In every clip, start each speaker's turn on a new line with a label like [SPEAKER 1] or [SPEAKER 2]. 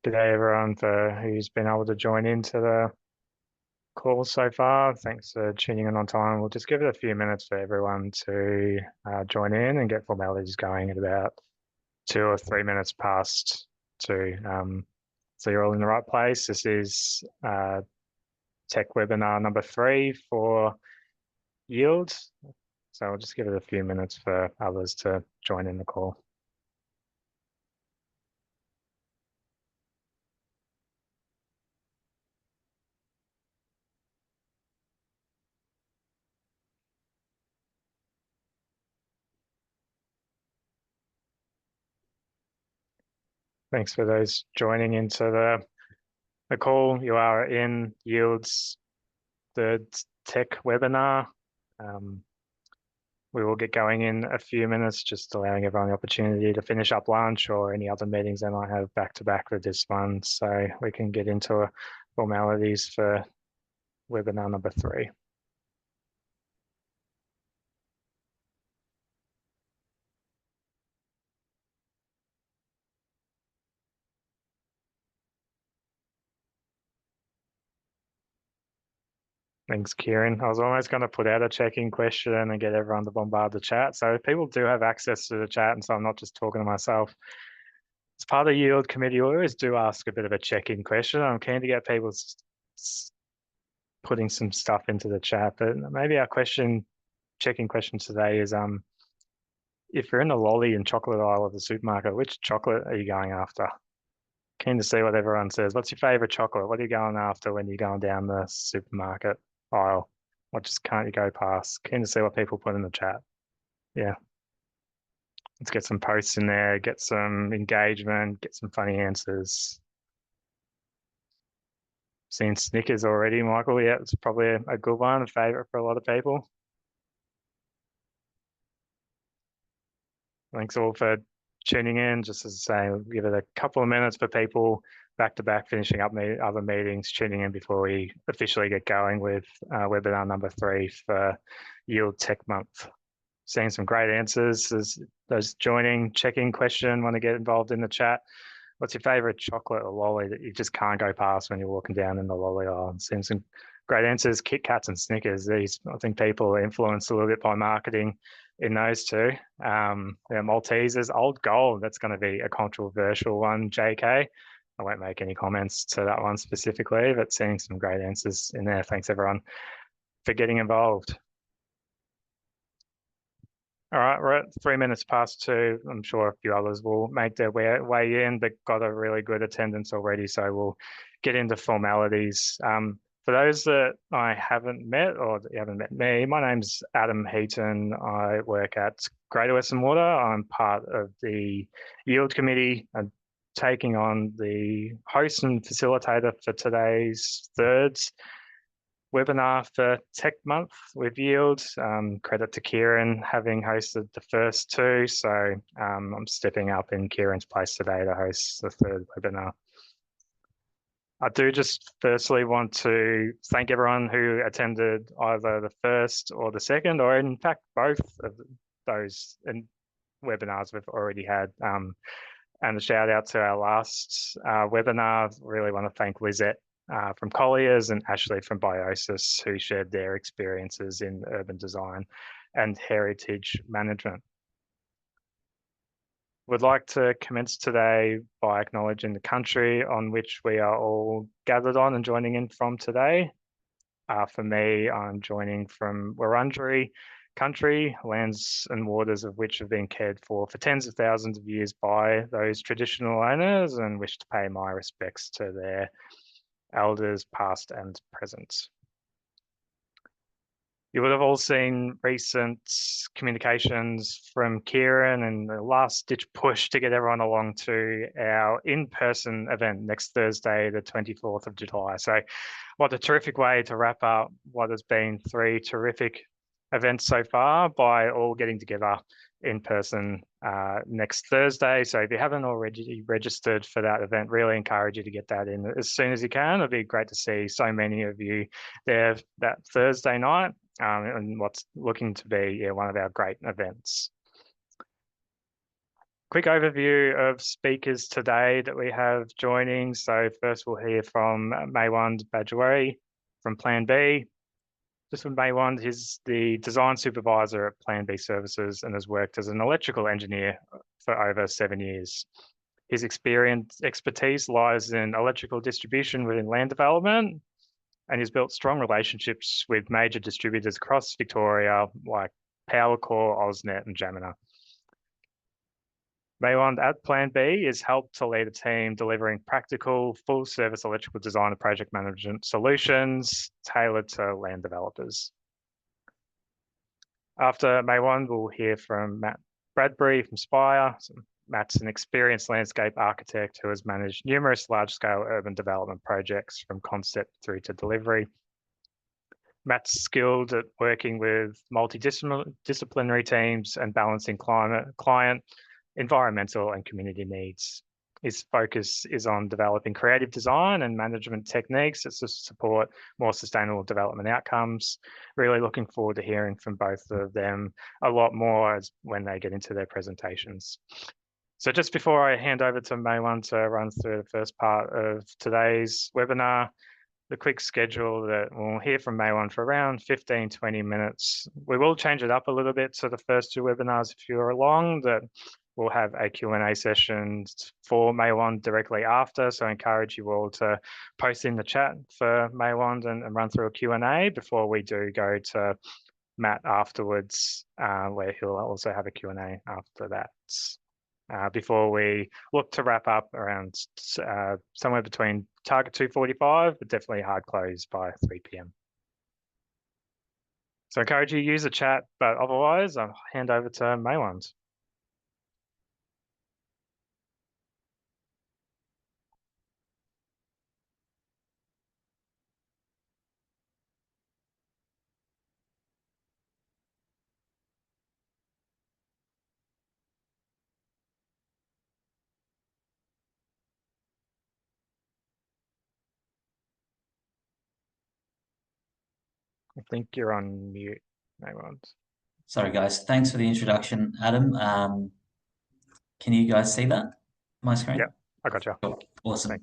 [SPEAKER 1] G'day everyone for who's been able to join into the call so far. Thanks for tuning in on time. We'll just give it a few minutes for everyone to join in and get formalities going at about 2 or 3 minutes past 2. So you're all in the right place. This is tech webinar number 3 for YEiLD. So I'll just give it a few minutes for others to join in the call. Thanks for those joining into the call. You are in YEiLD's third tech webinar. We will get going in a few minutes, just allowing everyone the opportunity to finish up lunch or any other meetings they might have back to back with this one, so we can get into formalities for webinar number 3. Thanks, Kieran. I was almost going to put out a check-in question and get everyone to bombard the chat. So if people do have access to the chat, and so I'm not just talking to myself, as part of the YEiLD committee, we always do ask a bit of a check-in question. I'm keen to get people putting some stuff into the chat, but maybe our check-in question today is, if you're in the lolly and chocolate aisle of the supermarket, which chocolate are you going after? Keen to see what everyone says. What's your favorite chocolate? What are you going after when you're going down the supermarket aisle? What just can't you go past? Keen to see what people put in the chat. Yeah. Let's get some posts in there, get some engagement, get some funny answers. Seen Snickers already, Michael. Yeah, it's probably a good one, a favorite for a lot of people. Thanks all for tuning in. Just as I say, we'll give it a couple of minutes for people back to back, finishing up other meetings, tuning in before we officially get going with webinar number 3 for YEiLD Tech Month. Seeing some great answers. As those joining, check-in question, want to get involved in the chat. What's your favorite chocolate or lolly that you just can't go past when you're walking down in the lolly aisle? Seeing some great answers. Kit Kats and Snickers. These, I think people are influenced a little bit by marketing in those two. Maltesers, Old Gold. That's going to be a controversial one. JK. I won't make any comments to that one specifically, but seeing some great answers in there. Thanks everyone for getting involved. All right, we're at 3 minutes past 2. I'm sure a few others will make their way in, but got a really good attendance already, so we'll get into formalities. For those that I haven't met or that you haven't met me, my name's Adam Heaton. I work at Greater Western Water. I'm part of the YEiLD committee. I'm taking on the host and facilitator for today's third webinar for Tech Month with YEiLD. Credit to Kieran having hosted the first 2. So I'm stepping up in Kieran's place today to host the third webinar. I do just firstly want to thank everyone who attended either the first or the second, or in fact, both of those webinars we've already had. And a shout out to our last webinar. Really want to thank Lizette from Colliers and Ashley from Biosis, who shared their experiences in urban design and heritage management. Would like to commence today by acknowledging the country on which we are all gathered on and joining in from today. For me, I'm joining from Wurundjeri country, lands and waters of which have been cared for tens of thousands of years by those traditional owners, and wish to pay my respects to their elders past and present. You would have all seen recent communications from Kieran and the last ditch push to get everyone along to our in-person event next Thursday, the 24th of July. So what a terrific way to wrap up what has been 3 terrific events so far by all getting together in person next Thursday. So if you haven't already registered for that event, really encourage you to get that in as soon as you can. It'd be great to see so many of you there that Thursday night, and what's looking to be one of our great events. Quick overview of speakers today that we have joining. So first we'll hear from Maiwand Bajawray from Plan B. Just with Maiwand, he's the design supervisor at Plan B Services and has worked as an electrical engineer for over 7 years. His expertise lies in electrical distribution within land development, and he's built strong relationships with major distributors across Victoria like PowerCore, AusNet and Jamina. Maiwand at Plan B is helped to lead a team delivering practical, full-service electrical design and project management solutions tailored to land developers. After Maiwand, we'll hear from Matthew Bradbury from Spiire. So Matt's an experienced landscape architect who has managed numerous large-scale urban development projects from concept through to delivery. Matt's skilled at working with multidisciplinary teams and balancing client, environmental and community needs. His focus is on developing creative design and management techniques that support more sustainable development outcomes. Really looking forward to hearing from both of them a lot more when they get into their presentations. So just before I hand over to Maiwand to run through the first part of today's webinar, the quick schedule that we'll hear from Maiwand for around 15-20 minutes. We will change it up a little bit to the first two webinars if you're along, that we'll have a Q&A session for Maiwand directly after. So I encourage you all to post in the chat for Maiwand and run through a Q&A before we do go to Matt afterwards, where he'll also have a Q&A after that. Before we look to wrap up around somewhere between target 2:45, but definitely hard close by 3 p.m. So I encourage you to use the chat, but otherwise I'll hand over to Maiwand. I think you're on mute, Maiwand.
[SPEAKER 2] Sorry, guys. Thanks for the introduction, Adam. Can you guys see that? My screen?
[SPEAKER 1] Yeah, I got you.
[SPEAKER 2] Cool. Awesome.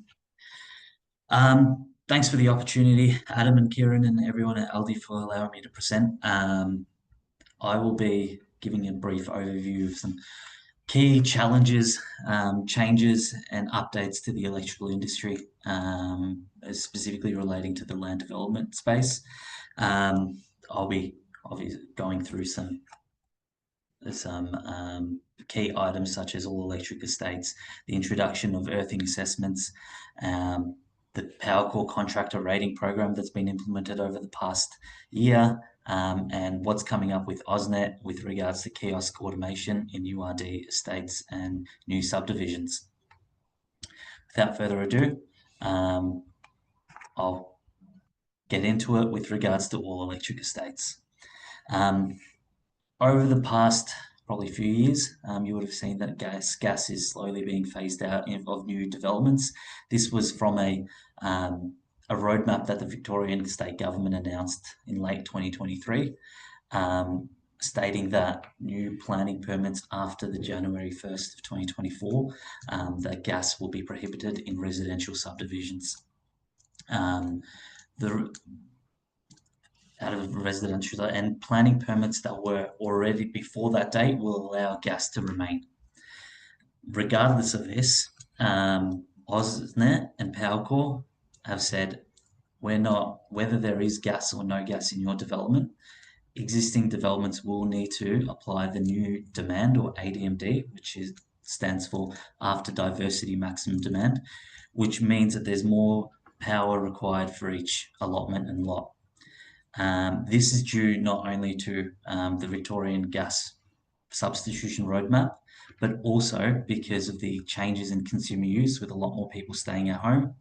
[SPEAKER 2] Thanks for the opportunity, Adam and Kieran and everyone at ALDE for allowing me to present. I will be giving a brief overview of some key challenges, changes and updates to the electrical industry, specifically relating to the land development space. I'll be obviously going through some key items such as all electric estates, the introduction of earthing assessments, the PowerCore contractor rating program that's been implemented over the past year, and what's coming up with AusNet with regards to kiosk automation in URD estates and new subdivisions. Without further ado, I'll get into it with regards to all electric estates. Over the past probably few years, you would have seen that gas is slowly being phased out of new developments. This was from a roadmap that the Victorian state government announced in late 2023, stating that new planning permits after the January 1st of 2024, that gas will be prohibited in residential subdivisions. Out of residential and planning permits that were already before that date will allow gas to remain. Regardless of this, AusNet and PowerCore have said whether there is gas or no gas in your development, existing developments will need to apply the new demand, or ADMD, which stands for After Diversity Maximum Demand, which means that there's more power required for each allotment and lot. This is due not only to the Victorian gas substitution roadmap, but also because of the changes in consumer use with a lot more people staying at home.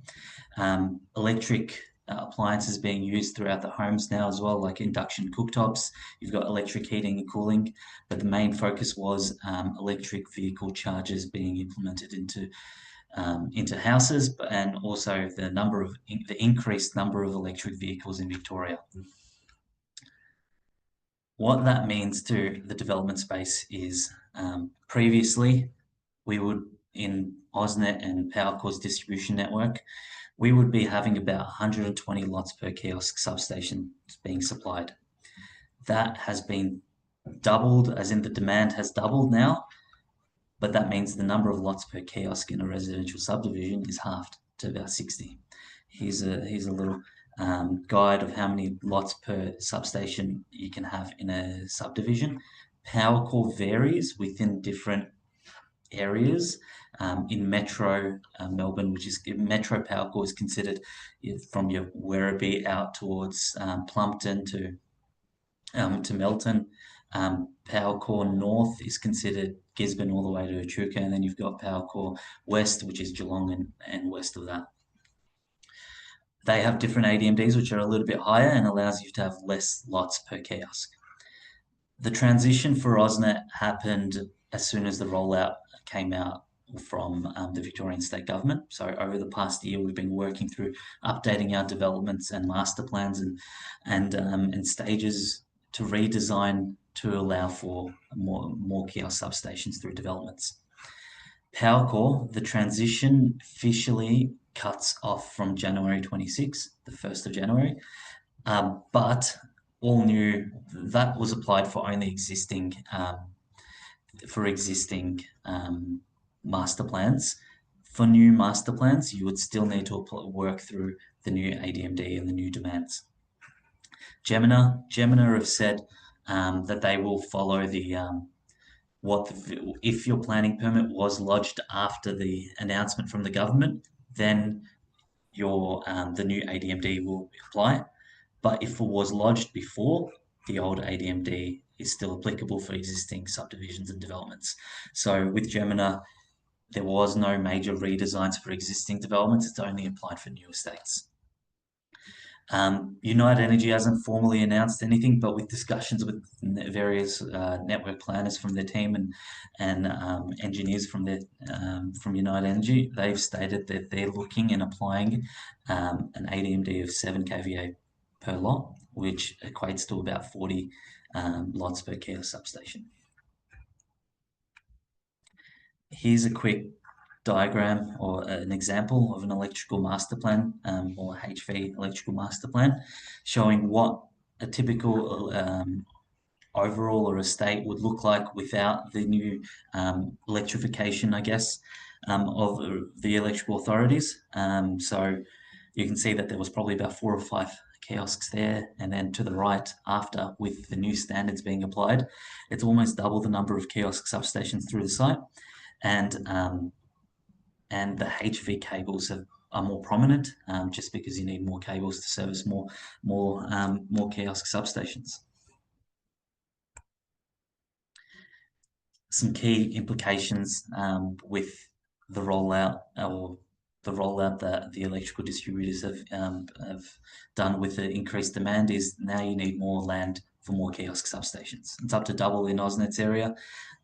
[SPEAKER 2] Electric appliances being used throughout the homes now as well, like induction cooktops. You've got electric heating and cooling, but the main focus was electric vehicle chargers being implemented into houses, and also the increased number of electric vehicles in Victoria. What that means to the development space is previously we would, in AusNet and PowerCore's distribution network, we would be having about 120 lots per kiosk substation being supplied. That has been doubled, as in the demand has doubled now, but that means the number of lots per kiosk in a residential subdivision is halved to about 60. Here's a little guide of how many lots per substation you can have in a subdivision. PowerCore varies within different areas. In Metro Melbourne, which is Metro PowerCore, is considered from your Werribee out towards Plumpton to Melton. PowerCore North is considered Gisborne all the way to Echuca, and then you've got PowerCore West, which is Geelong and west of that. They have different ADMDs, which are a little bit higher and allows you to have less lots per kiosk. The transition for AusNet happened as soon as the rollout came out from the Victorian State Government. So over the past year, we've been working through updating our developments and master plans and stages to redesign to allow for more kiosk substations through developments. PowerCore, the transition officially cuts off from January 26, the 1st of January, but all new, that was applied for only existing master plans. For new master plans, you would still need to work through the new ADMD and the new demands. Gemina have said that they will follow the if your planning permit was lodged after the announcement from the government, then the new ADMD will apply. But if it was lodged before, the old ADMD is still applicable for existing subdivisions and developments. So with Gemina, there was no major redesigns for existing developments. It's only applied for new estates. United Energy hasn't formally announced anything, but with discussions with various network planners from their team and engineers from United Energy, they've stated that they're looking and applying an ADMD of 7 kVA per lot, which equates to about 40 lots per kiosk substation. Here's a quick diagram or an example of an electrical master plan or HV electrical master plan, showing what a typical overall or estate would look like without the new electrification, I guess, of the electrical authorities. So you can see that there was probably about 4 or 5 kiosks there, and then to the right, after, with the new standards being applied, it's almost double the number of kiosk substations through the site, and the HV cables are more prominent, just because you need more cables to service more kiosk substations. Some key implications with the rollout that the electrical distributors have done with the increased demand is now you need more land for more kiosk substations. It's up to double in AusNet's area.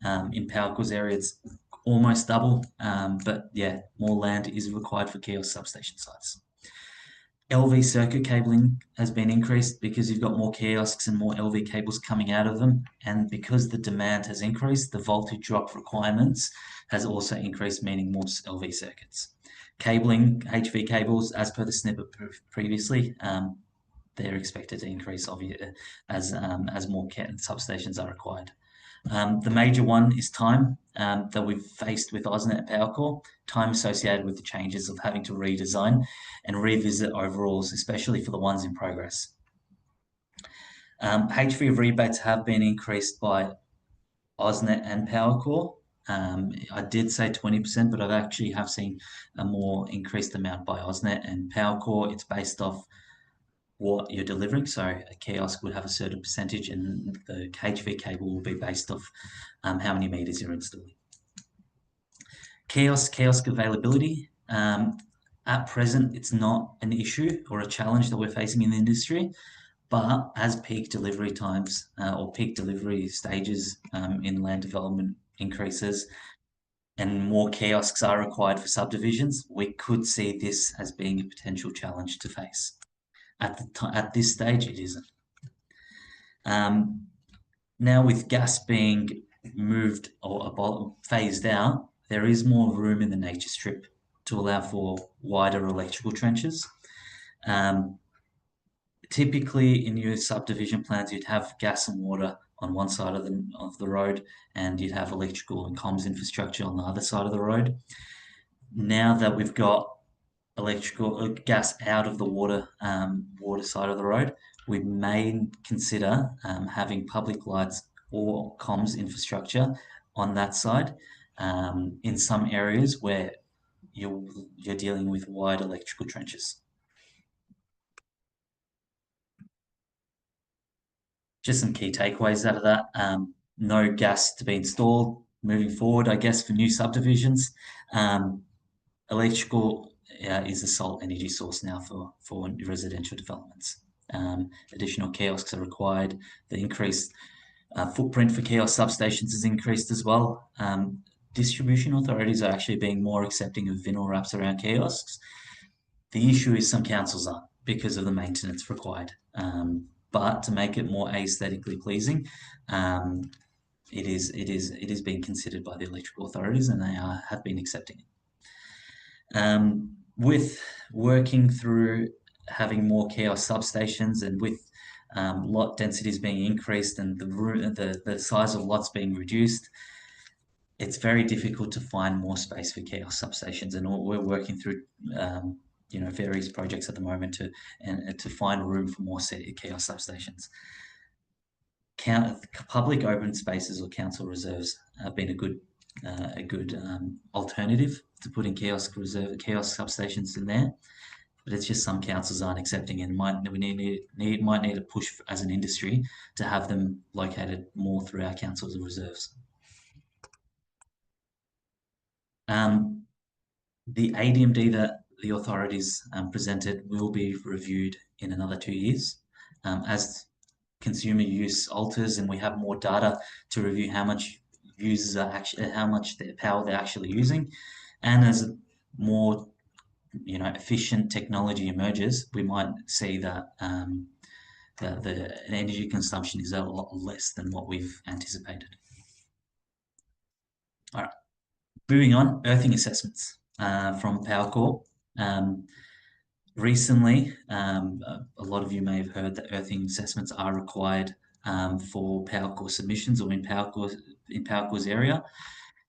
[SPEAKER 2] In PowerCore's area, it's almost double, but yeah, more land is required for kiosk substation sites. LV circuit cabling has been increased because you've got more kiosks and more LV cables coming out of them, and because the demand has increased, the voltage drop requirements has also increased, meaning more LV circuits. Cabling, HV cables, as per the snippet previously, they're expected to increase as more substations are required. The major one is time that we've faced with AusNet and PowerCore, time associated with the changes of having to redesign and revisit overalls, especially for the ones in progress. HV rebates have been increased by AusNet and PowerCore. I did say 20%, but I've actually seen a more increased amount by AusNet and PowerCore. It's based off what you're delivering. So a kiosk would have a certain percentage, and the HV cable will be based off how many meters you're installing. Kiosk availability. At present, it's not an issue or a challenge that we're facing in the industry, but as peak delivery times or peak delivery stages in land development increases and more kiosks are required for subdivisions, we could see this as being a potential challenge to face. At this stage, it isn't. Now, with gas being moved or phased out, there is more room in the nature strip to allow for wider electrical trenches. Typically, in your subdivision plans, you'd have gas and water on one side of the road, and you'd have electrical and comms infrastructure on the other side of the road. Now that we've got electrical gas out of the water side of the road, we may consider having public lights or comms infrastructure on that side in some areas where you're dealing with wide electrical trenches. Just some key takeaways out of that. No gas to be installed moving forward, I guess, for new subdivisions. Electrical is a sole energy source now for residential developments. Additional kiosks are required. The increased footprint for kiosk substations has increased as well. Distribution authorities are actually being more accepting of vinyl wraps around kiosks. The issue is some councils aren't because of the maintenance required. But to make it more aesthetically pleasing, it is being considered by the electrical authorities, and they have been accepting it. With working through having more kiosk substations and with lot densities being increased and the size of lots being reduced, it's very difficult to find more space for kiosk substations, and we're working through various projects at the moment to find room for more kiosk substations. Public open spaces or council reserves have been a good alternative to putting kiosk substations in there, but it's just some councils aren't accepting it. We might need to push as an industry to have them located more through our councils and reserves. The ADMD that the authorities presented will be reviewed in another 2 years as consumer use alters and we have more data to review how much users are actually, how much power they're actually using, and as more efficient technology emerges, we might see that the energy consumption is a lot less than what we've anticipated. All right, moving on, earthing assessments from PowerCore. Recently, a lot of you may have heard that earthing assessments are required for PowerCore submissions or in PowerCore's area.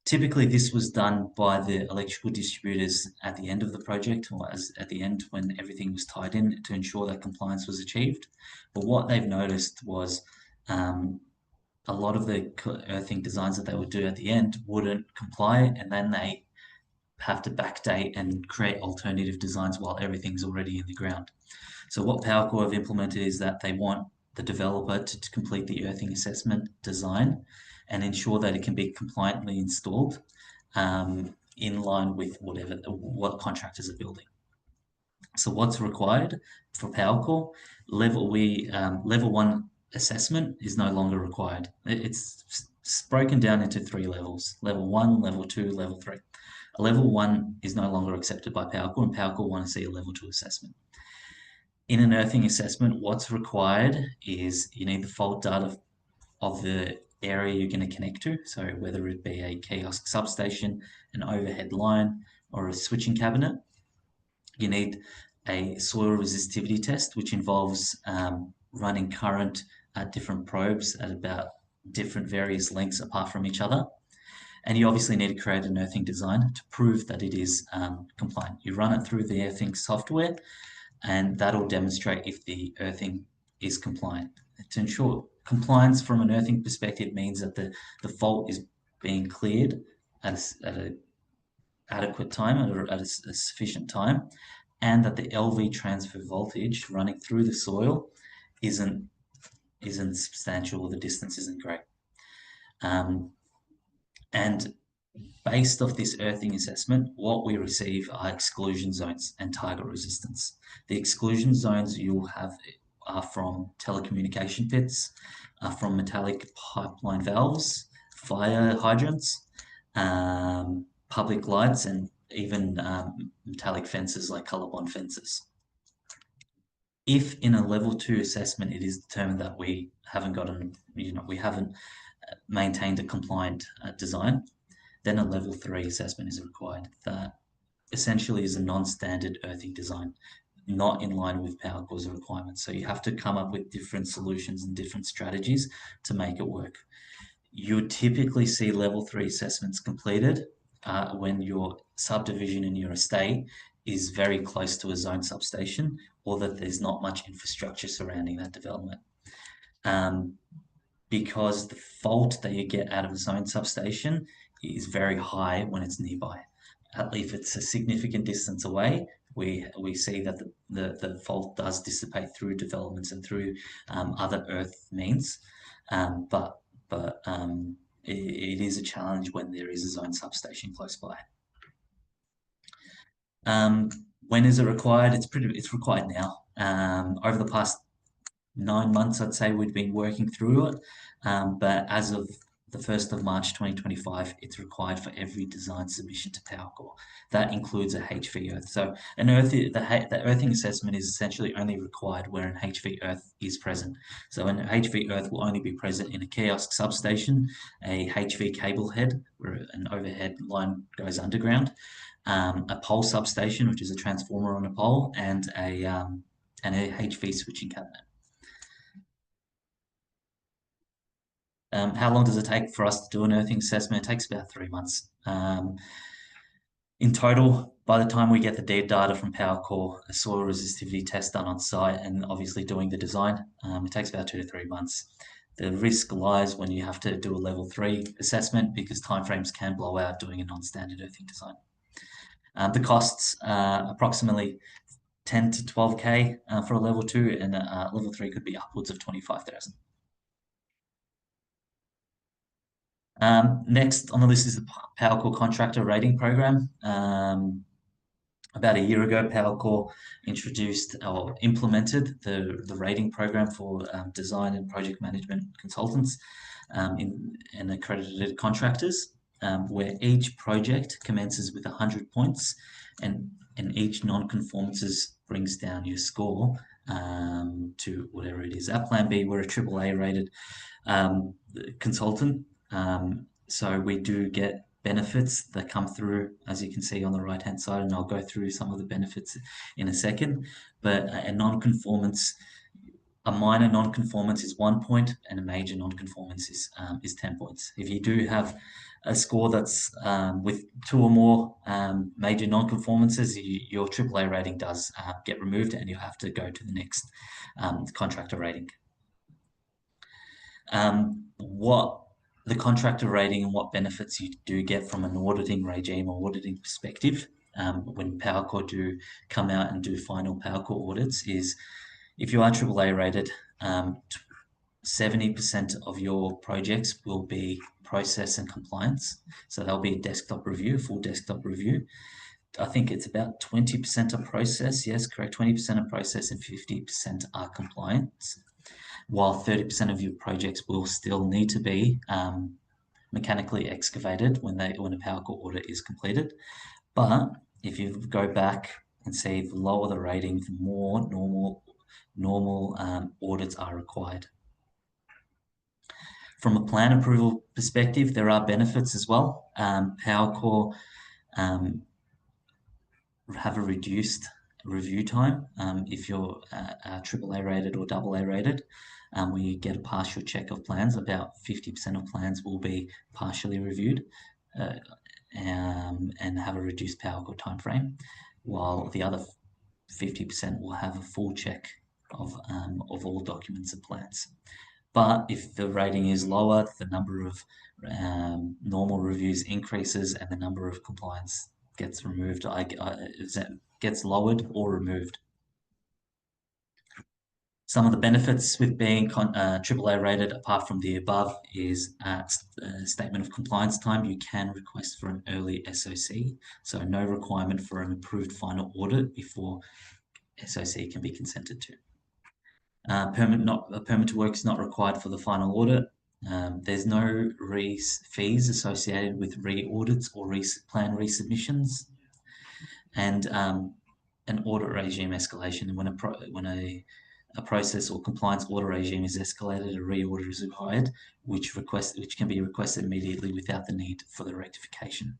[SPEAKER 2] Typically, this was done by the electrical distributors at the end of the project, or at the end when everything was tied in, to ensure that compliance was achieved. But what they've noticed was a lot of the earthing designs that they would do at the end wouldn't comply, and then they have to backdate and create alternative designs while everything's already in the ground. So what PowerCore have implemented is that they want the developer to complete the earthing assessment design and ensure that it can be compliantly installed in line with what contractors are building. So what's required for PowerCore? Level 1 assessment is no longer required. It's broken down into 3 levels: level 1, level 2, level 3. A level 1 is no longer accepted by PowerCore, and PowerCore want to see a level 2 assessment. In an earthing assessment, what's required is you need the fault data of the area you're going to connect to, so whether it be a kiosk substation, an overhead line, or a switching cabinet. You need a soil resistivity test, which involves running current at different probes at about different various lengths apart from each other. And you obviously need to create an earthing design to prove that it is compliant. You run it through the earthing software, and that'll demonstrate if the earthing is compliant. To ensure compliance from an earthing perspective means that the fault is being cleared at an adequate time, at a sufficient time, and that the LV transfer voltage running through the soil isn't substantial, or the distance isn't great. And based off this earthing assessment, what we receive are exclusion zones and target resistance. The exclusion zones you'll have are from telecommunication pits, from metallic pipeline valves, fire hydrants, public lights, and even metallic fences like colour-bond fences. If in a level 2 assessment it is determined that we haven't maintained a compliant design, then a level 3 assessment is required. That essentially is a non-standard earthing design, not in line with Power Core's requirements. So you have to come up with different solutions and different strategies to make it work. You would typically see level 3 assessments completed when your subdivision in your estate is very close to a zone substation, or that there's not much infrastructure surrounding that development. Because the fault that you get out of a zone substation is very high when it's nearby. If it's a significant distance away, we see that the fault does dissipate through developments and through other earth means, but it is a challenge when there is a zone substation close by. When is it required? It's required now. Over the past 9 months, I'd say we've been working through it, but as of the 1st of March 2025, it's required for every design submission to Power Core. That includes a HV earth. So the earthing assessment is essentially only required where an HV earth is present. So an HV earth will only be present in a kiosk substation, a HV cable head where an overhead line goes underground, a pole substation, which is a transformer on a pole, and a HV switching cabinet. How long does it take for us to do an earthing assessment? It takes about 3 months. In total, by the time we get the data from Power Core, a soil resistivity test done on site, and obviously doing the design, it takes about 2 to 3 months. The risk lies when you have to do a level 3 assessment, because timeframes can blow out doing a non-standard earthing design. The costs are approximately 10 to 12K for a level 2, and level 3 could be upwards of 25,000. Next on the list is the Power Core Contractor Rating Program. About a year ago, Power Core introduced or implemented the rating program for design and project management consultants and accredited contractors, where each project commences with 100 points, and each non-conformances brings down your score to whatever it is. At Plan B, we're a AAA rated consultant. So we do get benefits that come through, as you can see on the right hand side, and I'll go through some of the benefits in a second. But a minor non-conformance is 1 point, and a major non-conformance is 10 points. If you do have a score that's with 2 or more major non-conformances, your AAA rating does get removed, and you have to go to the next contractor rating. What the contractor rating and what benefits you do get from an auditing regime or auditing perspective when Power Core do come out and do final Power Core audits is, if you are AAA rated, 70% of your projects will be process and compliance. So there'll be a desktop review, full desktop review. I think it's about 20% of process. Yes, correct. 20% of process and 50% are compliance, while 30% of your projects will still need to be mechanically excavated when a Power Core audit is completed. But if you go back and see, the lower the rating, the more normal audits are required. From a plan approval perspective, there are benefits as well. Power Core have a reduced review time if you're AAA rated or AA rated. When you get a partial check of plans, about 50% of plans will be partially reviewed and have a reduced Power Core timeframe, while the other 50% will have a full check of all documents and plans. But if the rating is lower, the number of normal reviews increases, and the number of compliance gets removed, gets lowered or removed. Some of the benefits with being AAA rated, apart from the above, is statement of compliance time. You can request for an early SOC, so no requirement for an approved final audit before SOC can be consented to. A permit to work is not required for the final audit. There's no fees associated with re-audits or plan resubmissions, and an audit regime escalation. When a process or compliance order regime is escalated, a reorder is required, which can be requested immediately without the need for the rectification.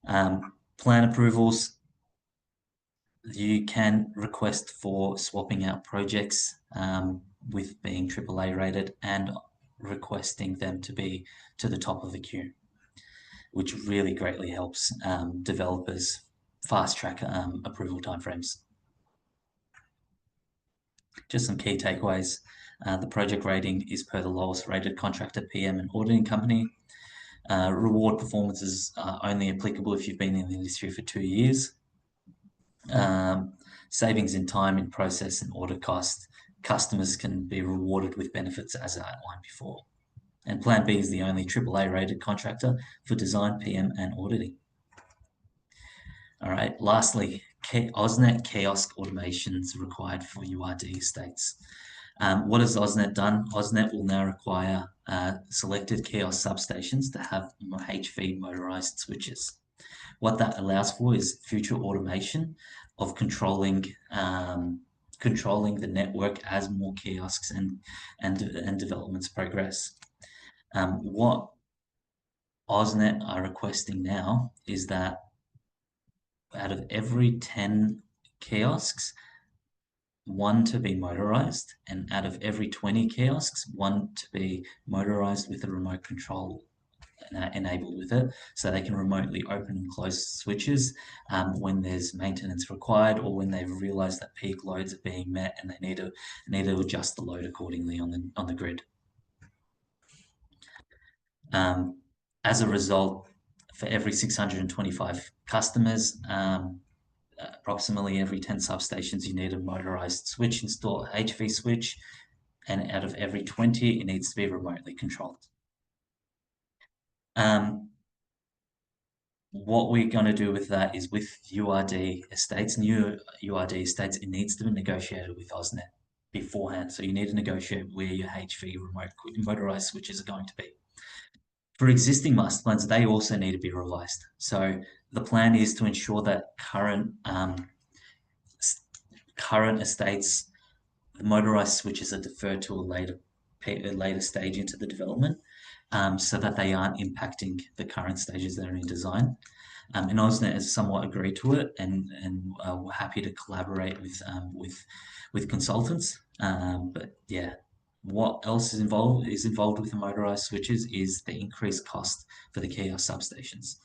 [SPEAKER 2] Plan approvals, you can request for swapping out projects with being AAA rated and requesting them to be to the top of the queue, which really greatly helps developers fast track approval timeframes. Just some key takeaways. The project rating is per the lowest rated contractor, PM, and auditing company. Reward performances are only applicable if you've been in the industry for 2 years. Savings in time, in process, and audit cost. Customers can be rewarded with benefits as I outlined before. And Plan B is the only AAA rated contractor for design, PM, and auditing. All right, lastly, AusNet kiosk automations required for URD estates. What has AusNet done? AusNet will now require selected kiosk substations to have HV motorized switches. What that allows for is future automation of controlling the network as more kiosks and developments progress. What AusNet are requesting now is that out of every 10 kiosks, 1 to be motorized, and out of every 20 kiosks, 1 to be motorized with a remote control enabled with it, so they can remotely open and close switches when there's maintenance required or when they've realized that peak loads are being met and they need to adjust the load accordingly on the grid. As a result, for every 625 customers, approximately every 10 substations, you need a motorized switch installed, HV switch, and out of every 20, it needs to be remotely controlled. What we're going to do with that is with URD estates, new URD estates, it needs to be negotiated with AusNet beforehand. So you need to negotiate where your HV remote motorized switches are going to be. For existing master plans, they also need to be revised. So the plan is to ensure that current estates, the motorized switches are deferred to a later stage into the development, so that they aren't impacting the current stages that are in design. And AusNet has somewhat agreed to it, and we're happy to collaborate with consultants. But yeah, what else is involved with the motorized switches is the increased cost for the kiosk substations.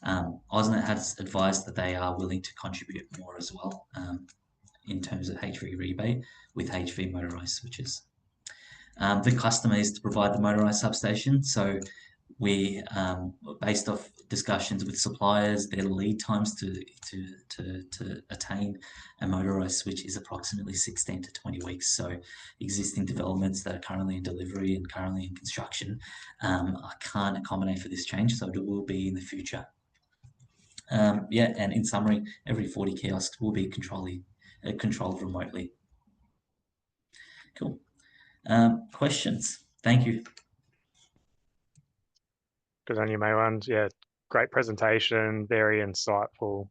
[SPEAKER 2] AusNet has advised that they are willing to contribute more as well in terms of HV rebate with HV motorized switches. The customer is to provide the motorized substation. So we, based off discussions with suppliers, their lead times to attain a motorized switch is approximately 16 to 20 weeks. So existing developments that are currently in delivery and currently in construction can't accommodate for this change, so it will be in the future. Yeah, and in summary, every 40 kiosks will be controlled remotely. Cool. Questions? Thank you.
[SPEAKER 1] Good on you, Maiwand. Yeah, great presentation, very insightful.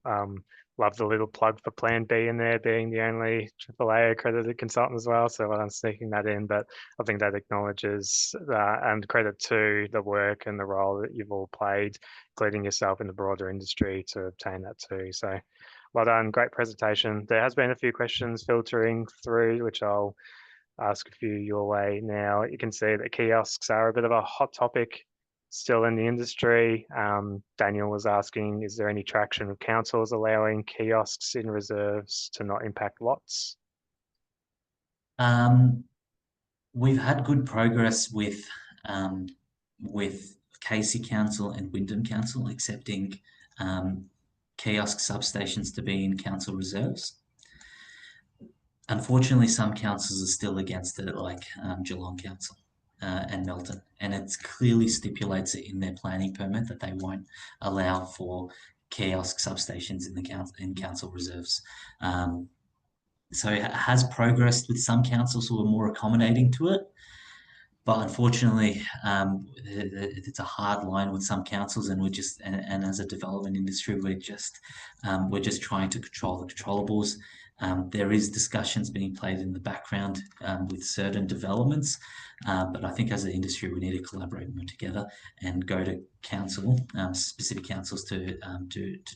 [SPEAKER 1] Love the little plug for Plan B in there, being the only AAA accredited consultant as well. So I'm sneaking that in, but I think that acknowledges and credit to the work and the role that you've all played, including yourself in the broader industry, to obtain that too. So well done, great presentation. There has been a few questions filtering through, which I'll ask a few your way now. You can see that kiosks are a bit of a hot topic still in the industry. Daniel was asking, is there any traction with councils allowing kiosks in reserves to not impact lots?
[SPEAKER 2] We've had good progress with Casey Council and Wyndham Council accepting kiosk substations to be in council reserves. Unfortunately, some councils are still against it, like Geelong Council and Melton, and it clearly stipulates it in their planning permit that they won't allow for kiosk substations in council reserves. So it has progressed with some councils who are more accommodating to it, but unfortunately, it's a hard line with some councils, and and as a development industry, we're just trying to control the controllables. There is discussions being played in the background with certain developments, but I think as an industry we need to collaborate more together and go to council, specific councils to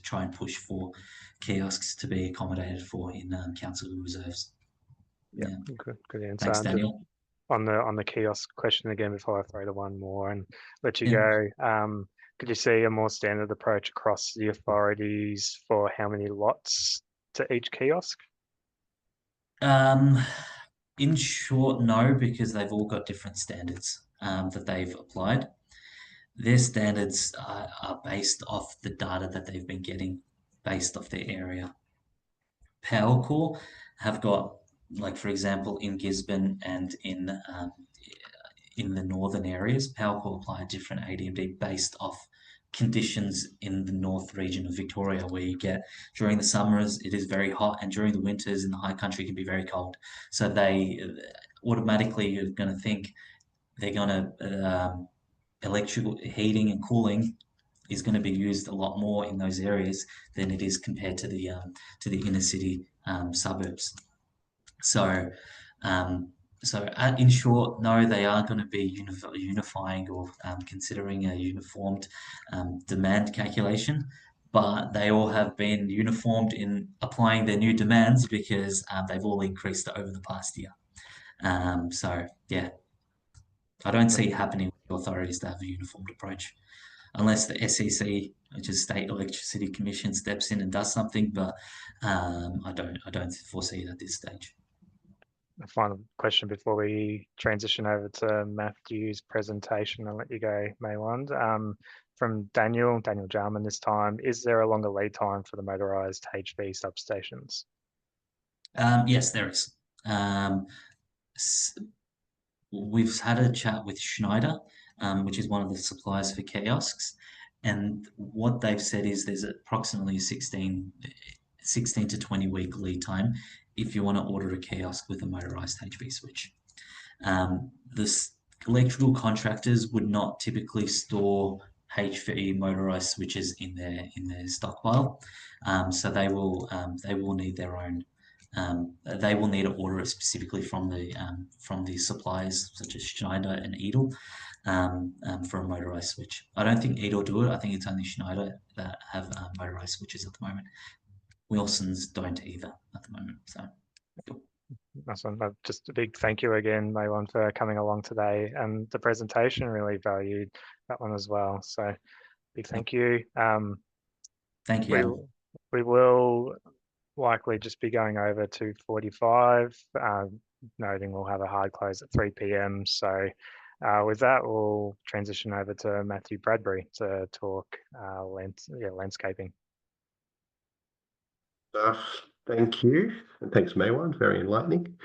[SPEAKER 2] try and push for kiosks to be accommodated for in council reserves.
[SPEAKER 1] Yeah, good answer.
[SPEAKER 2] Thanks,
[SPEAKER 1] Just
[SPEAKER 2] Daniel.
[SPEAKER 1] on the kiosk question again before I throw to one more and let you
[SPEAKER 2] Yeah.
[SPEAKER 1] go. Could you see a more standard approach across the authorities for how many lots to each kiosk?
[SPEAKER 2] In short, no, because they've all got different standards that they've applied. Their standards are based off the data that they've been getting based off their area. Powercore have got, like for example, in Gisborne and in the northern areas, Powercore apply a different ADMD based off conditions in the north region of Victoria, where you get during the summers it is very hot, and during the winters in the high country it can be very cold. So they automatically you're going to think they're going to electrical heating and cooling is going to be used a lot more in those areas than it is compared to the inner city suburbs. So, in short, no, they are going to be unifying or considering a uniformed demand calculation, but they all have been uniformed in applying their new demands because they've all increased over the past year. So, yeah, I don't see it happening with authorities to have a uniformed approach, unless the SEC, which is State Electricity Commission, steps in and does something. But I don't foresee it at this stage.
[SPEAKER 1] A final question before we transition over to Matthew's presentation. I'll let you go, Maiwand. From Daniel Jarman this time, is there a longer lead time for the motorised HV substations?
[SPEAKER 2] Yes, there is. We've had a chat with Schneider, which is one of the suppliers for kiosks, and what they've said is there's approximately 16 to 20 week lead time if you want to order a kiosk with a motorized HV switch. The electrical contractors would not typically store HV motorized switches in their stockpile, so they will need their own. They will need to order it specifically from the suppliers such as Schneider and YEiLD for a motorized switch. I don't think YEiLD do it. I think it's only Schneider that have motorized switches at the moment. Wilson's don't either at the moment. So. Cool.
[SPEAKER 1] Awesome. Just a big thank you again, Maiwand, for coming along today, and the presentation. Really valued that one as well. So big thank you.
[SPEAKER 2] Thank you.
[SPEAKER 1] We will likely just be going over to 45, noting we'll have a hard close at 3 p.m. So with that, we'll transition over to Matthew Bradbury to talk landscaping.
[SPEAKER 3] Thank you. And thanks, Maiwand. Very enlightening.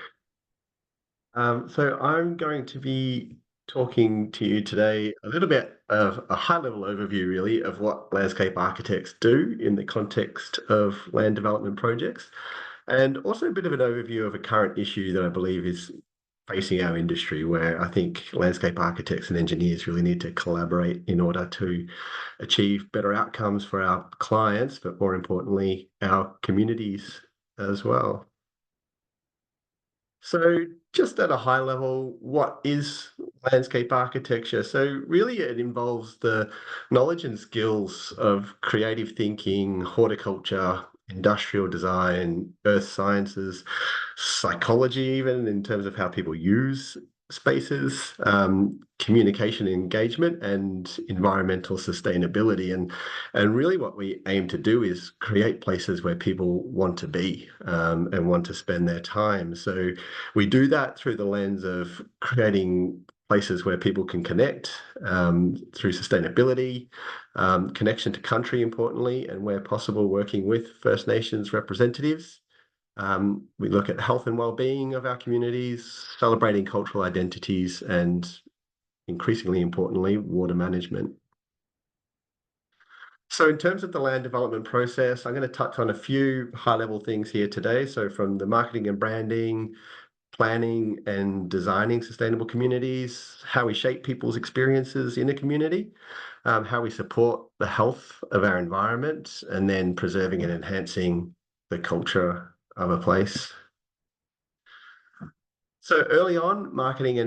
[SPEAKER 3] So I'm going to be talking to you today a little bit of a high-level overview, really, of what landscape architects do in the context of land development projects, and also a bit of an overview of a current issue that I believe is facing our industry, where I think landscape architects and engineers really need to collaborate in order to achieve better outcomes for our clients, but more importantly, our communities as well. So just at a high level, what is landscape architecture? So really it involves the knowledge and skills of creative thinking, horticulture, industrial design, earth sciences, psychology, even in terms of how people use spaces, communication and engagement, and environmental sustainability. And really what we aim to do is create places where people want to be and want to spend their time. So we do that through the lens of creating places where people can connect through sustainability, connection to country, importantly, and where possible, working with First Nations representatives. We look at health and well-being of our communities, celebrating cultural identities, and increasingly importantly, water management. So in terms of the land development process, I'm going to touch on a few high-level things here today. So from the marketing and branding, planning and designing sustainable communities, how we shape people's experiences in a community, how we support the health of our environment, and then preserving and enhancing the culture a place. So early on, marketing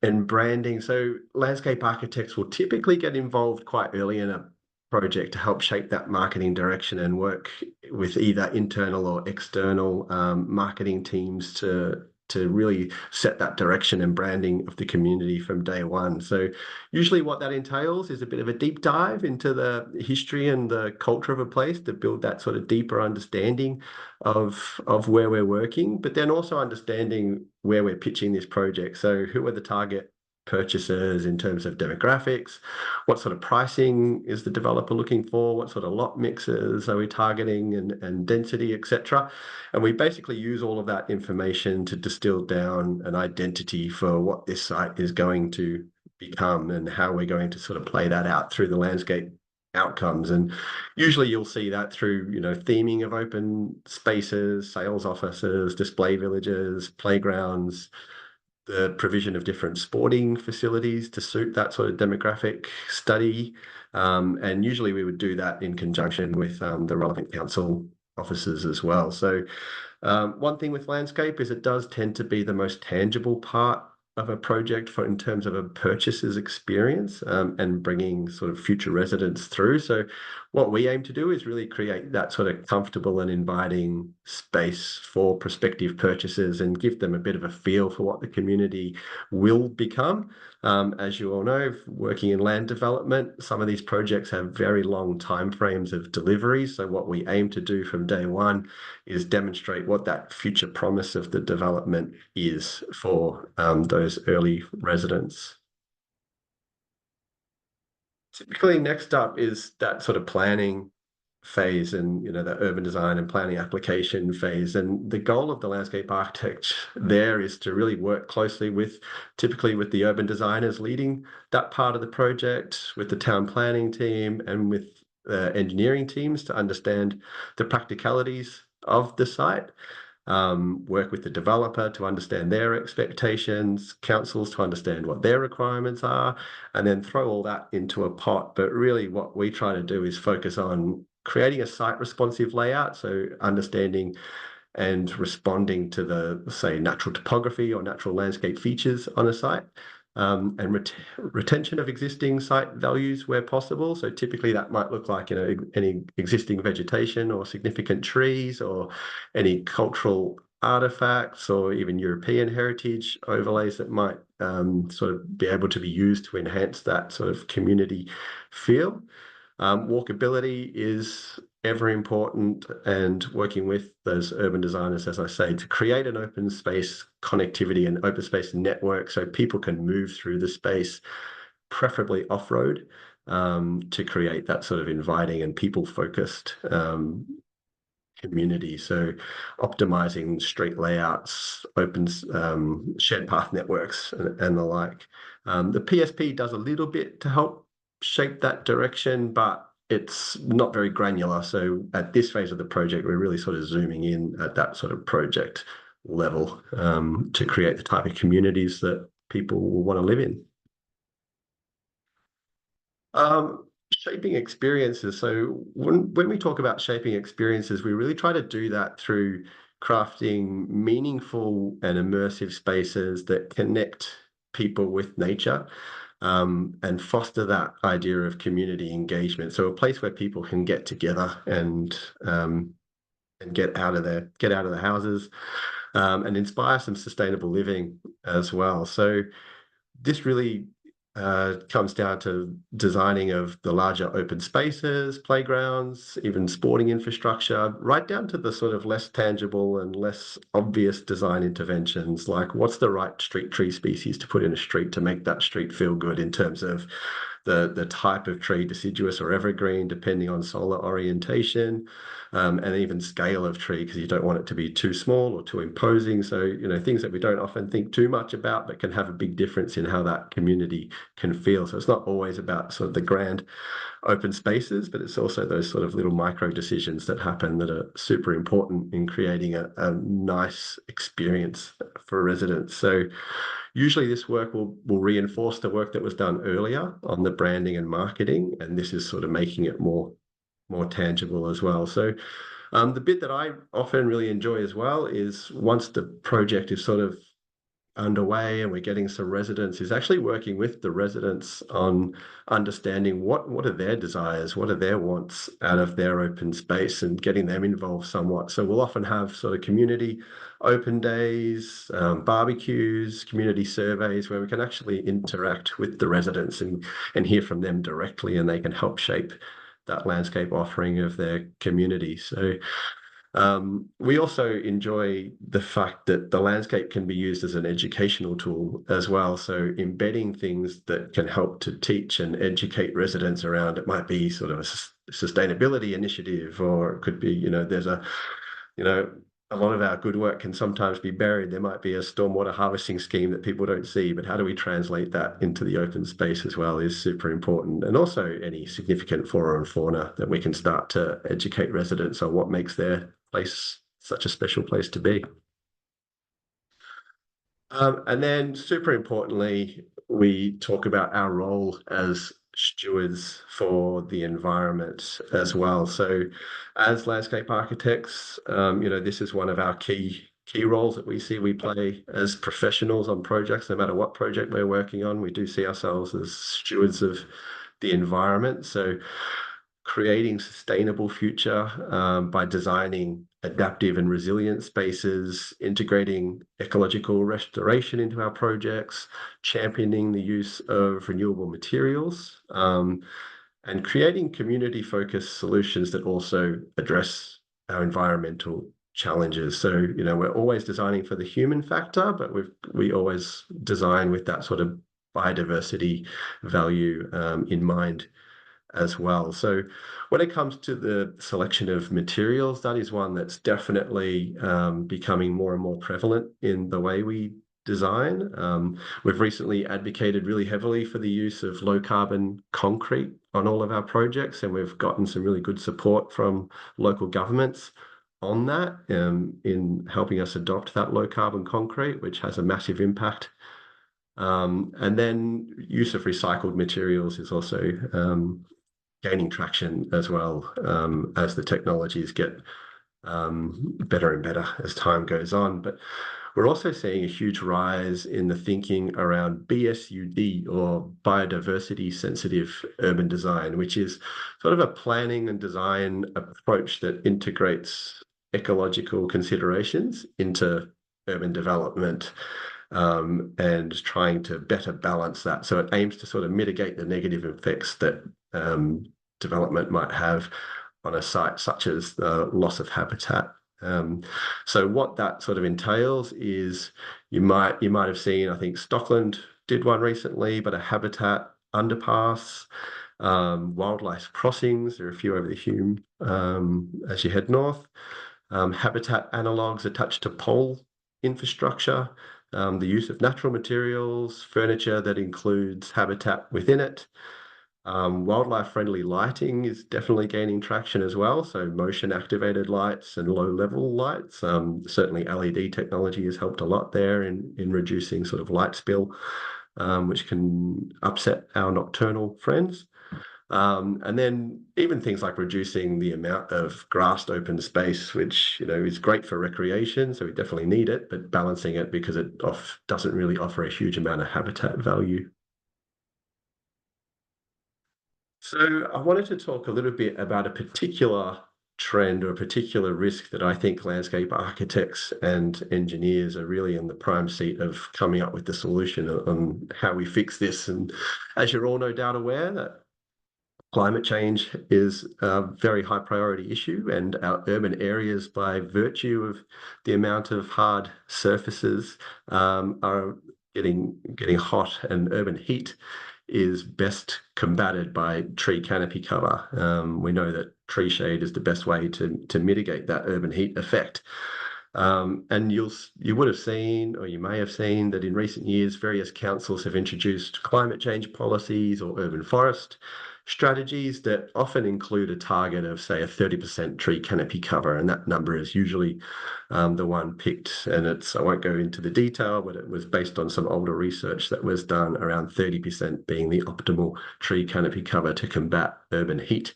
[SPEAKER 3] and branding. So landscape architects will typically get involved quite early in a project to help shape that marketing direction and work with either internal or external marketing teams to really set that direction and branding of the community from day one. So usually what that entails is a bit of a deep dive into the history and the culture of a place to build that sort of deeper understanding of where we're working, but then also understanding where we're pitching this project. So who are the target purchasers in terms of demographics? What sort of pricing is the developer looking for? What sort of lot mixes are we targeting, and density, etc.? And we basically use all of that information to distill down an identity for what this site is going to become and how we're going to sort of play that out through the landscape outcomes. And usually you'll see that through, theming of open spaces, sales offices, display villages, playgrounds, the provision of different sporting facilities to suit that sort of demographic study. And usually we would do that in conjunction with the relevant council officers as well. So one thing with landscape is it does tend to be the most tangible part of a project in terms of a purchaser's experience, and bringing sort of future residents through. So what we aim to do is really create that sort of comfortable and inviting space for prospective purchasers and give them a bit of a feel for what the community will become. As you all know, working in land development, some of these projects have very long timeframes of delivery. So what we aim to do from day one is demonstrate what that future promise of the development is for those early residents. Typically, next up is that sort of planning phase and the urban design and planning application phase. And the goal of the landscape architect there is to really work closely typically with the urban designers leading that part of the project, with the town planning team and with engineering teams to understand the practicalities of the site. Work with the developer to understand their expectations, councils to understand what their requirements are, and then throw all that into a pot. But really what we try to do is focus on creating a site responsive layout, so understanding and responding to the, say, natural topography or natural landscape features on a site, and retention of existing site values where possible. So typically that might look like any existing vegetation or significant trees or any cultural artifacts or even European heritage overlays that might sort of be able to be used to enhance that sort of community feel. Walkability is ever important, and working with those urban designers, as I say, to create an open space connectivity and open space network so people can move through the space, preferably off-road, to create that sort of inviting and people-focused community. So optimizing street layouts, open shared path networks and the like. The PSP does a little bit to help shape that direction, but it's not very granular. So at this phase of the project, we're really sort of zooming in at that sort of project level to create the type of communities that people will want to live in. Shaping experiences. So when we talk about shaping experiences, we really try to do that through crafting meaningful and immersive spaces that connect people with nature, and foster that idea of community engagement. So a place where people can get together and get out of their houses, and inspire some sustainable living as well. So this really comes down to designing of the larger open spaces, playgrounds, even sporting infrastructure, right down to the sort of less tangible and less obvious design interventions, like what's the right street tree species to put in a street to make that street feel good in terms of the type of tree, deciduous or evergreen, depending on solar orientation, and even scale of tree, because you don't want it to be too small or too imposing. So, things that we don't often think too much about, but can have a big difference in how that community can feel. So it's not always about sort of the grand open spaces, but it's also those sort of little micro decisions that happen that are super important in creating a nice experience for residents. So usually this work will reinforce the work that was done earlier on the branding and marketing, and this is sort of making it more tangible as well. So The bit that I often really enjoy as well is once the project is sort of underway and we're getting some residents, is actually working with the residents on understanding what are their desires, what are their wants out of their open space, and getting them involved somewhat. So we'll often have sort of community open days, barbecues, community surveys, where we can actually interact with the residents and hear from them directly, and they can help shape that landscape offering of their community. So we also enjoy the fact that the landscape can be used as an educational tool as well. So embedding things that can help to teach and educate residents around, it might be sort of a sustainability initiative, or it could be, there's a lot of our good work can sometimes be buried. There might be a stormwater harvesting scheme that people don't see, but how do we translate that into the open space as well is super important. And also any significant flora and fauna that we can start to educate residents on what makes their place such a special place to be. And then super importantly, we talk about our role as stewards for the environment as well. So as landscape architects, this is one of our key roles that we see we play as professionals on projects. No matter what project we're working on, we do see ourselves as stewards of the environment. So creating sustainable future by designing adaptive and resilient spaces, integrating ecological restoration into our projects, championing the use of renewable materials, and creating community-focused solutions that also address our environmental challenges. So, we're always designing for the human factor, but we always design with that sort of biodiversity value in mind as well. So when it comes to the selection of materials, that is one that's definitely becoming more and more prevalent in the way we design. We've recently advocated really heavily for the use of low carbon concrete on all of our projects, and we've gotten some really good support from local governments on that in helping us adopt that low carbon concrete, which has a massive impact. And then use of recycled materials is also gaining traction as well as the technologies get better and better as time goes on. But we're also seeing a huge rise in the thinking around BSUD, or biodiversity sensitive urban design, which is sort of a planning and design approach that integrates ecological considerations into urban development. And trying to better balance that. So it aims to sort of mitigate the negative effects that development might have on a site, such as the loss of habitat. So what that sort of entails is you might have seen, I think Stockland did one recently, but a habitat underpass, wildlife crossings. There are a few over the Hume as you head north. Habitat analogues attached to pole infrastructure. The use of natural materials, furniture that includes habitat within it. Wildlife-friendly lighting is definitely gaining traction as well. So motion-activated lights and low-level lights. Certainly LED technology has helped a lot there in reducing sort of light spill, which can upset our nocturnal friends. And then even things like reducing the amount of grassed open space, which is great for recreation, so we definitely need it, but balancing it because it doesn't really offer a huge amount of habitat value. So I wanted to talk a little bit about a particular trend or a particular risk that I think landscape architects and engineers are really in the prime seat of coming up with the solution on how we fix this. And as you're all no doubt aware, that climate change is a very high priority issue, and our urban areas, by virtue of the amount of hard surfaces, are getting hot, and urban heat is best combated by tree canopy cover. We know that tree shade is the best way to mitigate that urban heat effect. And you would have seen, or you may have seen, that in recent years, various councils have introduced climate change policies or urban forest strategies that often include a target of, say, a 30% tree canopy cover, and that number is usually the one picked. And I won't go into the detail, but it was based on some older research that was done around 30% being the optimal tree canopy cover to combat urban heat.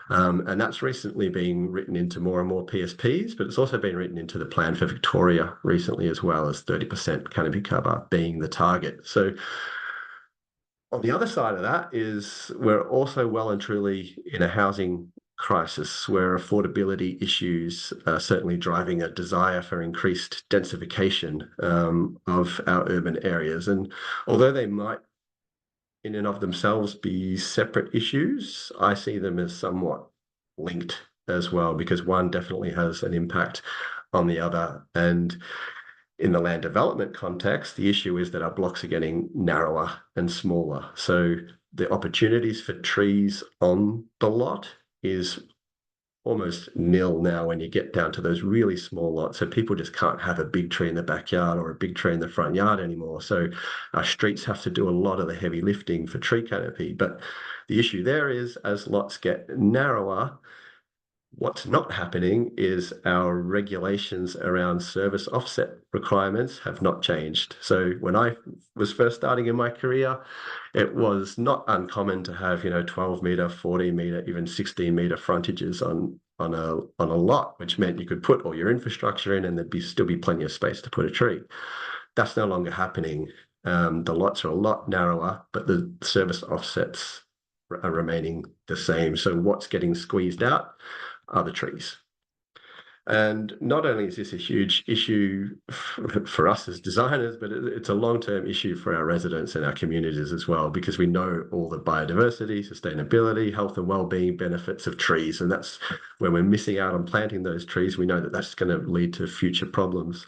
[SPEAKER 3] And that's recently been written into more and more PSPs, but it's also been written into the plan for Victoria recently as well, as 30% canopy cover being the target. So on the other side of that is we're also well and truly in a housing crisis where affordability issues are certainly driving a desire for increased densification of our urban areas. And although they might in and of themselves be separate issues, I see them as somewhat linked as well, because one definitely has an impact on the other. And in the land development context, the issue is that our blocks are getting narrower and smaller. So the opportunities for trees on the lot is almost nil now when you get down to those really small lots. So people just can't have a big tree in the backyard or a big tree in the front yard anymore. So our streets have to do a lot of the heavy lifting for tree canopy. But the issue there is, as lots get narrower, what's not happening is our regulations around service offset requirements have not changed. So when I was first starting in my career, it was not uncommon to have, 12 meter, 40 meter, even 16 meter frontages on a lot, which meant you could put all your infrastructure in and there'd still be plenty of space to put a tree. That's no longer happening. The lots are a lot narrower, but the service offsets are remaining the same. So what's getting squeezed out are the trees. And not only is this a huge issue for us as designers, but it's a long-term issue for our residents and our communities as well, because we know all the biodiversity, sustainability, health and well-being benefits of trees. And that's when we're missing out on planting those trees, we know that that's going to lead to future problems.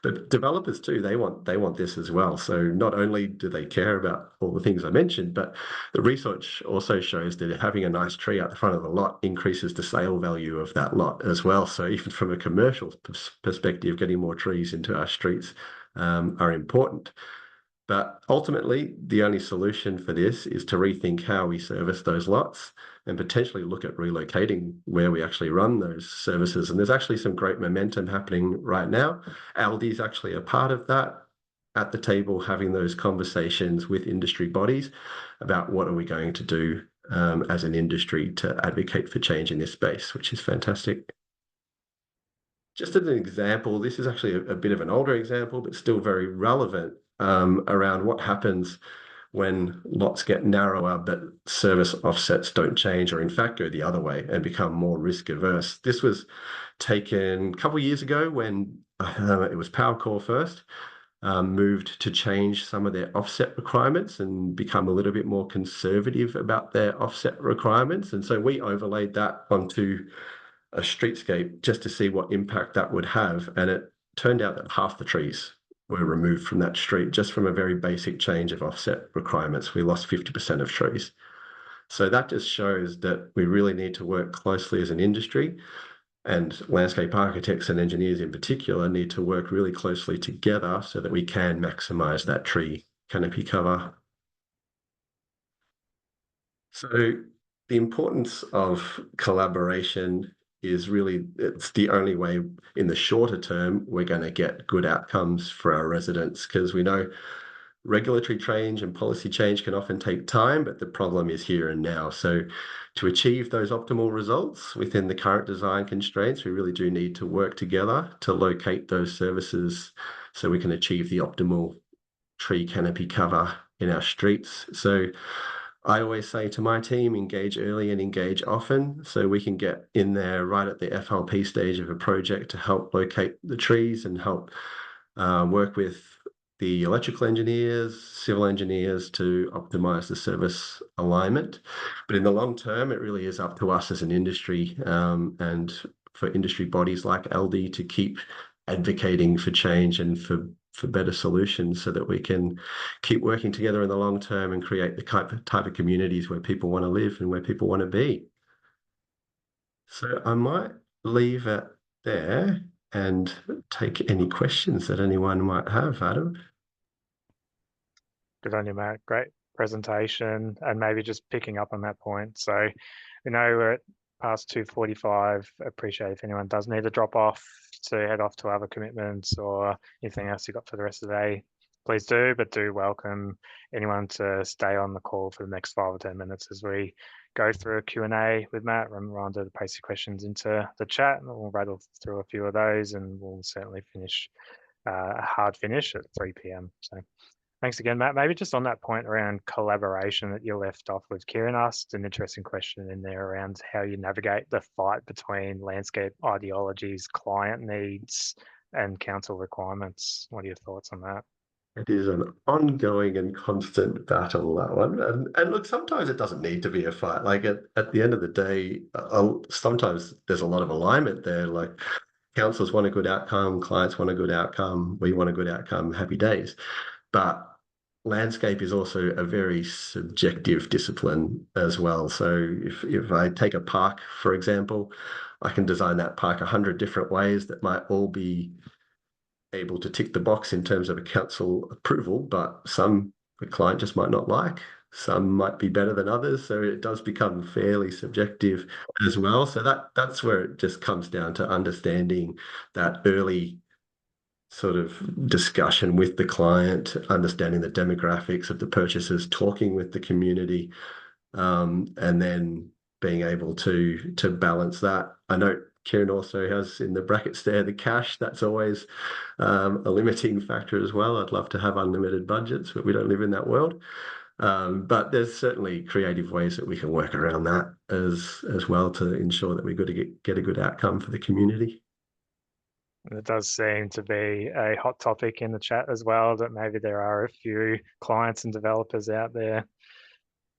[SPEAKER 3] But developers too, they want this as well. So not only do they care about all the things I mentioned, but the research also shows that having a nice tree out the front of the lot increases the sale value of that lot as well. So even from a commercial perspective, getting more trees into our streets are important. But ultimately, the only solution for this is to rethink how we service those lots and potentially look at relocating where we actually run those services. And there's actually some great momentum happening right now. ALDE is actually a part of that, at the table having those conversations with industry bodies about what are we going to do as an industry to advocate for change in this space, which is fantastic. Just as an example, this is actually a bit of an older example, but still very relevant around what happens when lots get narrower, but service offsets don't change, or in fact go the other way and become more risk averse. This was taken a couple of years ago when it was Powercore first, moved to change some of their offset requirements and become a little bit more conservative about their offset requirements. And so we overlaid that onto a streetscape just to see what impact that would have. And it turned out that half the trees were removed from that street just from a very basic change of offset requirements. We lost 50% of trees. So that just shows that we really need to work closely as an industry, and landscape architects and engineers in particular need to work really closely together so that we can maximize that tree canopy cover. So the importance of collaboration is really, it's the only way in the shorter term we're going to get good outcomes for our residents, because we know regulatory change and policy change can often take time, but the problem is here and now. So to achieve those optimal results within the current design constraints, we really do need to work together to locate those services so we can achieve the optimal tree canopy cover in our streets. So I always say to my team, engage early and engage often, so we can get in there right at the FLP stage of a project to help locate the trees and help work with the electrical engineers, civil engineers to optimize the service alignment. But in the long term, it really is up to us as an industry and for industry bodies like ALDE to keep advocating for change and for better solutions so that we can keep working together in the long term and create the type of communities where people want to live and where people want to be. So I might leave it there and take any questions that anyone might have, Adam.
[SPEAKER 1] Good on you, Matt. Great presentation, and maybe just picking up on that point. So we know we're at past 2:45. Appreciate if anyone does need to drop off to head off to other commitments or anything else you got for the rest of the day, please do, but do welcome anyone to stay on the call for the next 5 or 10 minutes as we go through a Q&A with Matt. Reminder to paste your questions into the chat, and we'll rattle through a few of those, and we'll certainly finish a hard finish at 3 p.m. So thanks again, Matt. Maybe just on that point around collaboration that you left off with, Kieran asked an interesting question in there around how you navigate the fight between landscape ideologies, client needs, and council requirements. What are your thoughts on that?
[SPEAKER 3] It is an ongoing and constant battle, that one. And look, sometimes it doesn't need to be a fight. Like at the end of the day, sometimes there's a lot of alignment there. Like councils want a good outcome, clients want a good outcome, we want a good outcome, happy days. But landscape is also a very subjective discipline as well. So if I take a park, for example, I can design that park 100 different ways that might all be able to tick the box in terms of a council approval, but some the client just might not like. Some might be better than others, so it does become fairly subjective as well. So that's where it just comes down to understanding that early sort of discussion with the client, understanding the demographics of the purchasers, talking with the community, and then being able to balance that. I know Kieran also has in the brackets there the cash. That's always a limiting factor as well. I'd love to have unlimited budgets, but we don't live in that world. But there's certainly creative ways that we can work around that as well to ensure that we're going to get a good outcome for the community.
[SPEAKER 1] It does seem to be a hot topic in the chat as well, that maybe there are a few clients and developers out there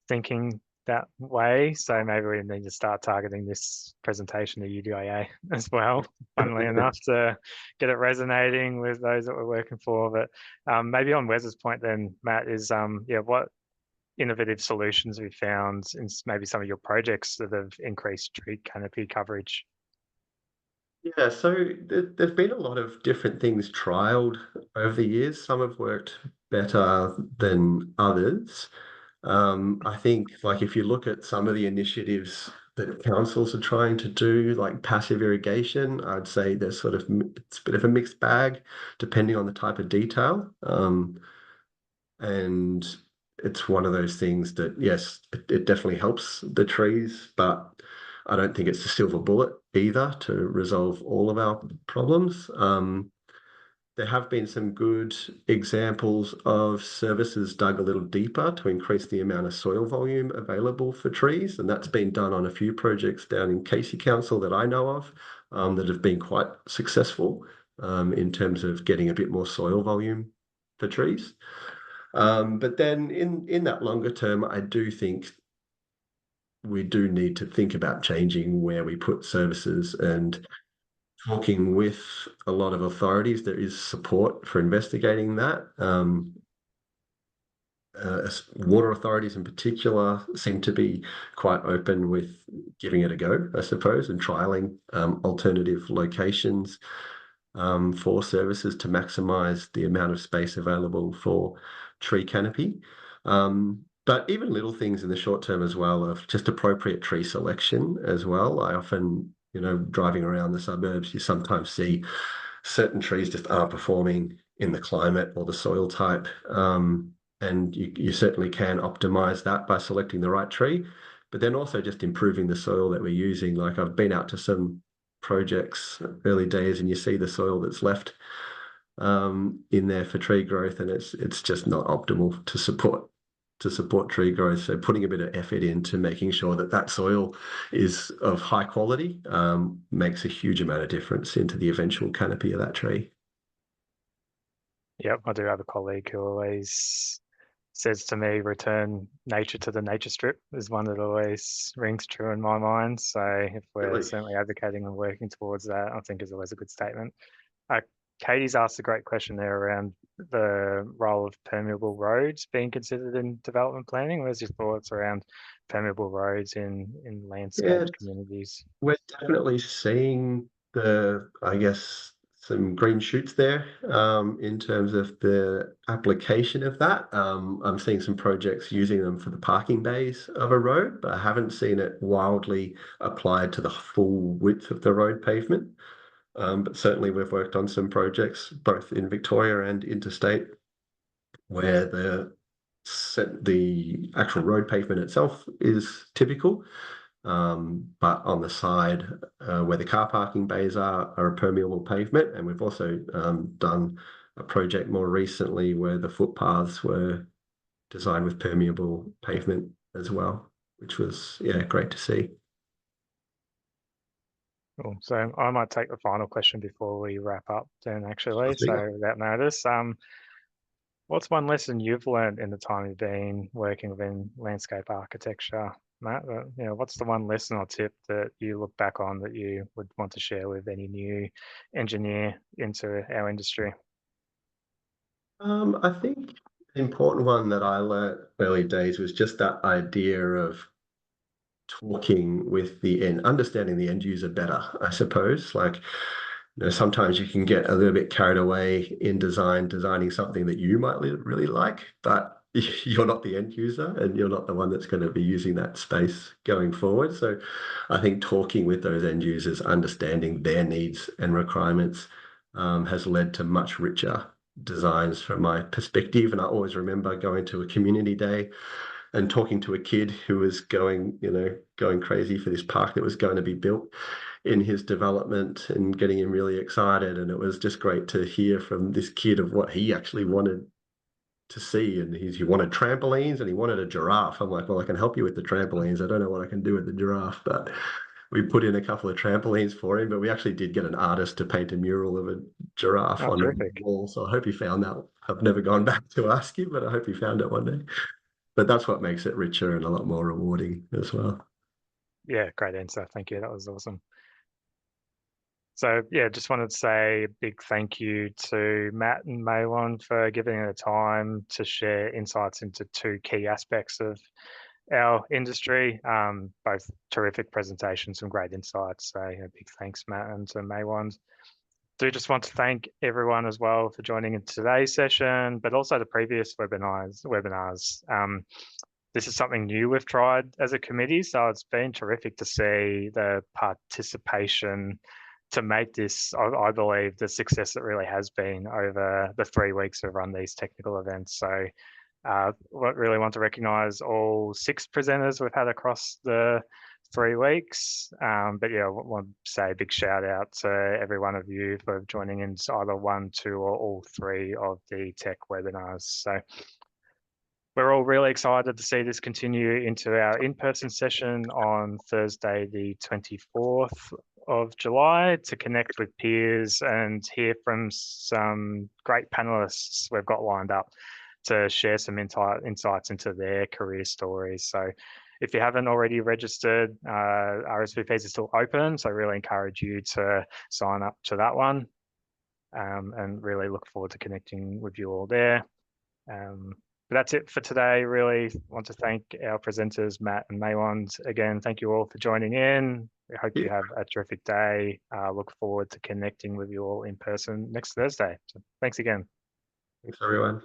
[SPEAKER 1] thinking that way. So maybe we need to start targeting this presentation to UDIA as well, funnily enough, to get it resonating with those that we're working for. But maybe on Wes's point then, Matt, is what innovative solutions have you found in maybe some of your projects that have increased tree canopy coverage?
[SPEAKER 3] Yeah, so there's been a lot of different things trialed over the years. Some have worked better than others. I think, like, if you look at some of the initiatives that councils are trying to do, like passive irrigation, I'd say there's it's a bit of a mixed bag depending on the type of detail. And it's one of those things that, yes, it definitely helps the trees, but I don't think it's a silver bullet either to resolve all of our problems. There have been some good examples of services dug a little deeper to increase the amount of soil volume available for trees, and that's been done on a few projects down in Casey Council that I know of that have been quite successful in terms of getting a bit more soil volume for trees. But then in that longer term, I do think we do need to think about changing where we put services and talking with a lot of authorities. There is support for investigating that. Water authorities in particular seem to be quite open with giving it a go, I suppose, and trialing alternative locations for services to maximise the amount of space available for tree canopy. But even little things in the short term as well of just appropriate tree selection as well. I often, driving around the suburbs, you sometimes see certain trees just aren't performing in the climate or the soil type. And you certainly can optimize that by selecting the right tree, but then also just improving the soil that we're using. Like I've been out to some projects early days and you see the soil that's left in there for tree growth, and it's just not optimal to support tree growth. So putting a bit of effort into making sure that soil is of high quality makes a huge amount of difference into the eventual canopy of that tree.
[SPEAKER 1] Yep, I do have a colleague who always says to me, return nature to the nature strip is one that always rings true in my mind. So if we're
[SPEAKER 3] Really?
[SPEAKER 1] certainly advocating and working towards that, I think is always a good statement. Katie's asked a great question there around the role of permeable roads being considered in development planning. Where's your thoughts around permeable roads in landscaped communities?
[SPEAKER 3] We're definitely seeing some green shoots there in terms of the application of that. I'm seeing some projects using them for the parking bays of a road, but I haven't seen it wildly applied to the full width of the road pavement. But certainly we've worked on some projects both in Victoria and interstate where the actual road pavement itself is typical, but on the side where the car parking bays are a permeable pavement. And we've also done a project more recently where the footpaths were designed with permeable pavement as well, which was, yeah, great to see.
[SPEAKER 1] Cool. So I might take the final question before we wrap up then, actually. So without notice, what's one lesson you've learned in the time you've been working within landscape architecture, Matt? What's the one lesson or tip that you look back on that you would want to share with any new engineer into our industry?
[SPEAKER 3] I think the important one that I learned early days was just that idea of talking with understanding the end user better, I suppose. Like, sometimes you can get a little bit carried away in designing something that you might really like, but you're not the end user and you're not the one that's going to be using that space going forward. So I think talking with those end users, understanding their needs and requirements has led to much richer designs from my perspective. And I always remember going to a community day and talking to a kid who was going crazy for this park that was going to be built in his development and getting him really excited. And it was just great to hear from this kid of what he actually wanted to see. And he wanted trampolines and he wanted a giraffe. I'm like, well, I can help you with the trampolines. I don't know what I can do with the giraffe, but we put in a couple of trampolines for him, but we actually did get an artist to paint a mural of a giraffe on the wall. So I hope he found that. I've never gone back to ask him, but I hope he found it one day. But that's what makes it richer and a lot more rewarding as well.
[SPEAKER 1] Yeah, great answer. Thank you. That was awesome. So yeah, just wanted to say a big thank you to Matt and Maiwand for giving it the time to share insights into two key aspects of our industry. Both terrific presentations, some great insights. So big thanks, Matt, and to Maiwand. Do just want to thank everyone as well for joining in today's session, but also the previous webinars. This is something new we've tried as a committee, so it's been terrific to see the participation to make this, I believe, the success it really has been over the 3 weeks we've run these technical events. So really want to recognise all 6 presenters we've had across the 3 weeks. But yeah, I want to say a big shout out to every one of you for joining in either 1, 2 or all 3 of the tech webinars. So we're all really excited to see this continue into our in-person session on Thursday, the 24th of July, to connect with peers and hear from some great panelists we've got lined up to share some insights into their career stories. So if you haven't already registered, RSVPs are still open, so I really encourage you to sign up to that one, and really look forward to connecting with you all there. But that's it for today. Really want to thank our presenters, Matt and Maiwand. Again, thank you all for joining in. We hope you have a terrific day. Look forward to connecting with you all in person next Thursday. So thanks again.
[SPEAKER 3] Thanks, everyone.